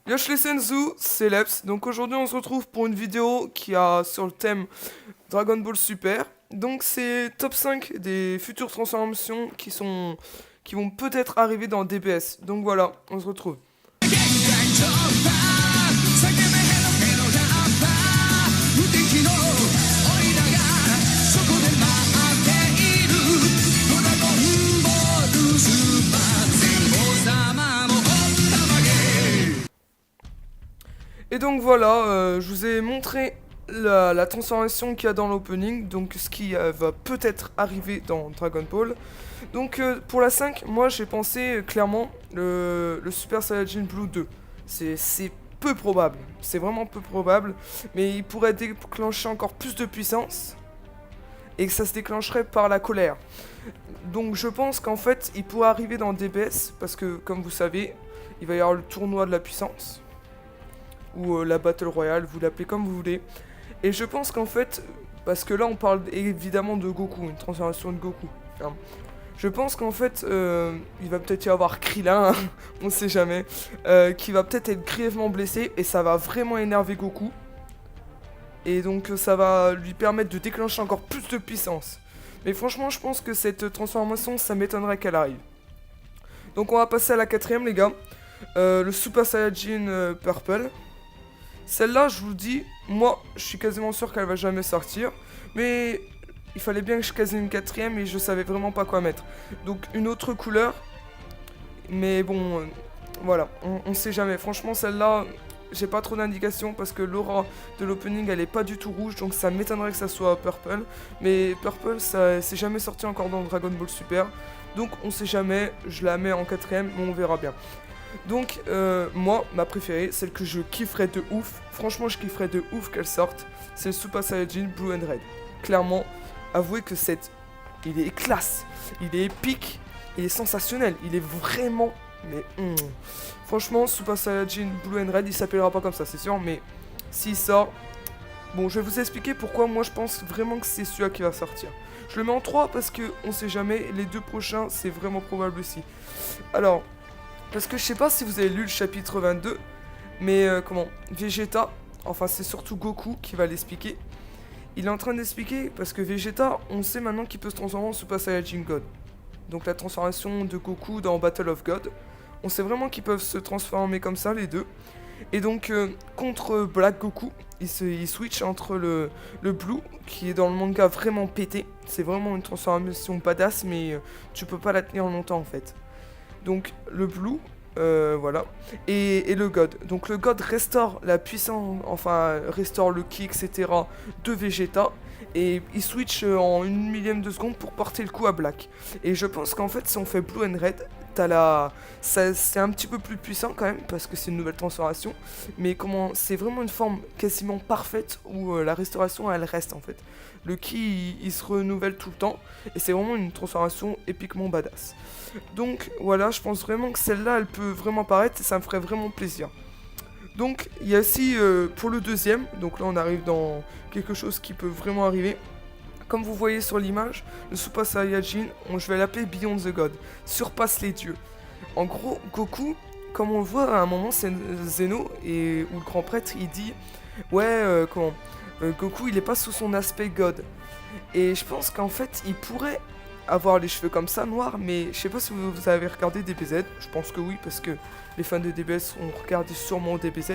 Yosh les Senzu, c'est Leps. Donc aujourd'hui on se retrouve pour une vidéo qui a sur le thème Dragon Ball Super. Donc c'est top 5 des futures transformations qui vont peut-être arriver dans DBS. Donc voilà, on se retrouve. Et donc voilà, je vous ai montré la transformation qu'il y a dans l'opening, donc ce qui va peut-être arriver dans Dragon Ball. Donc pour la 5, moi j'ai pensé clairement le Super Saiyajin Blue 2. C'est peu probable, c'est vraiment peu probable, mais il pourrait déclencher encore plus de puissance et que ça se déclencherait par la colère. Donc je pense qu'en fait il pourrait arriver dans DBS parce que comme vous savez, il va y avoir le tournoi de la puissance ou la Battle Royale, vous l'appelez comme vous voulez. Et je pense qu'en fait, parce que là on parle évidemment de Goku, une transformation de Goku. Hein. Je pense qu'en fait, il va peut-être y avoir Krillin, hein, on sait jamais, qui va peut-être être grièvement blessé et ça va vraiment énerver Goku. Et donc ça va lui permettre de déclencher encore plus de puissance. Mais franchement, je pense que cette transformation, ça m'étonnerait qu'elle arrive. Donc on va passer à la quatrième, les gars. Le Super Saiyajin Purple. Celle-là, je vous dis, moi, je suis quasiment sûr qu'elle va jamais sortir. Mais il fallait bien que je case une quatrième et je savais vraiment pas quoi mettre. Donc une autre couleur. Mais bon, voilà, on sait jamais. Franchement, celle-là, j'ai pas trop d'indications parce que l'aura de l'opening, elle est pas du tout rouge. Donc ça m'étonnerait que ça soit purple. Mais purple, ça c'est jamais sorti encore dans Dragon Ball Super. Donc on sait jamais, je la mets en quatrième, mais on verra bien. Donc, moi, ma préférée, celle que je kifferais de ouf, franchement, je kifferais de ouf qu'elle sorte, c'est le Super Saiyajin Blue and Red. Clairement, avouez que il est classe, il est épique, il est sensationnel, il est vraiment. Mais, franchement, Super Saiyajin Blue and Red, il s'appellera pas comme ça, c'est sûr, mais s'il sort. Bon, je vais vous expliquer pourquoi moi je pense vraiment que c'est celui-là qui va sortir. Je le mets en 3 parce que on sait jamais, les deux prochains, c'est vraiment probable aussi. Alors. Parce que je sais pas si vous avez lu le chapitre 22, mais Vegeta, enfin c'est surtout Goku qui va l'expliquer. Il est en train d'expliquer parce que Vegeta, on sait maintenant qu'il peut se transformer en Super Saiyajin God. Donc la transformation de Goku dans Battle of God. On sait vraiment qu'ils peuvent se transformer comme ça les deux. Et donc contre Black Goku, il switch entre le Blue, qui est dans le manga vraiment pété. C'est vraiment une transformation badass, mais tu peux pas la tenir longtemps en fait. Donc le Blue, voilà, et le God. Donc le God restaure la puissance, enfin restaure le ki, etc. de Vegeta, et il switch en une millième de seconde pour porter le coup à Black. Et je pense qu'en fait si on fait Blue and Red, c'est un petit peu plus puissant quand même, parce que c'est une nouvelle transformation, mais c'est vraiment une forme quasiment parfaite où la restauration elle reste en fait. Le ki il se renouvelle tout le temps, et c'est vraiment une transformation épiquement badass. Donc voilà, je pense vraiment que celle-là, elle peut vraiment paraître et ça me ferait vraiment plaisir. Donc il y a aussi pour le deuxième, donc là on arrive dans quelque chose qui peut vraiment arriver. Comme vous voyez sur l'image, le Super Saiyajin, je vais l'appeler Beyond the God, surpasse les dieux. En gros, Goku, comme on le voit à un moment, c'est Zeno, et où le grand prêtre il dit ouais, Goku il est pas sous son aspect God. Et je pense qu'en fait il pourrait avoir les cheveux comme ça, noirs, mais je sais pas si vous avez regardé DBZ, je pense que oui, parce que les fans de DBS ont regardé sûrement DBZ.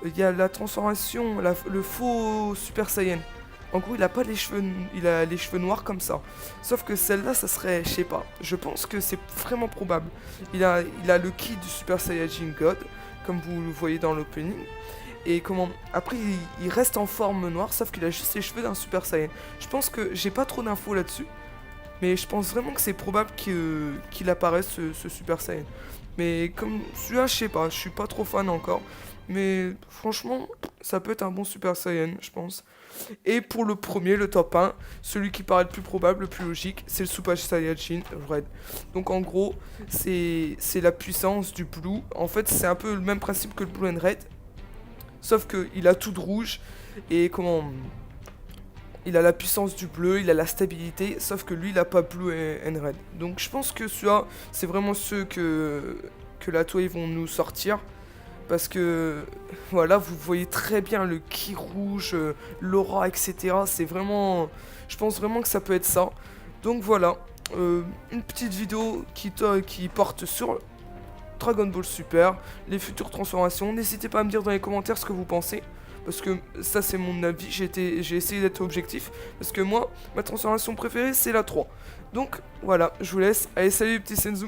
Il y a la transformation, le faux Super Saiyan. En gros, il a pas les cheveux, il a les cheveux noirs comme ça. Sauf que celle-là, ça serait, je sais pas. Je pense que c'est vraiment probable. Il a le ki du Super Saiyajin God, comme vous le voyez dans l'opening. Et après, il reste en forme noire, sauf qu'il a juste les cheveux d'un Super Saiyan. Je pense que j'ai pas trop d'infos là-dessus. Mais je pense vraiment que c'est probable qu'il apparaisse ce Super Saiyan. Mais comme celui-là, je sais pas, je suis pas trop fan encore. Mais franchement, ça peut être un bon Super Saiyan, je pense. Et pour le premier, le top 1, celui qui paraît le plus probable, le plus logique, c'est le Super Saiyajin Red. Donc en gros, c'est la puissance du Blue. En fait, c'est un peu le même principe que le Blue and Red. Sauf qu'il a tout de rouge. Et il a la puissance du bleu, il a la stabilité, sauf que lui, il a pas blue and red. Donc je pense que celui-là, c'est vraiment ceux que la Toei vont nous sortir. Parce que, voilà, vous voyez très bien le ki rouge, l'aura, etc. C'est vraiment... Je pense vraiment que ça peut être ça. Donc voilà, une petite vidéo qui porte sur Dragon Ball Super, les futures transformations. N'hésitez pas à me dire dans les commentaires ce que vous pensez. Parce que ça c'est mon avis, j'ai essayé d'être objectif. Parce que moi, ma transformation préférée c'est la 3. Donc voilà, je vous laisse. Allez, salut les petits Senzu.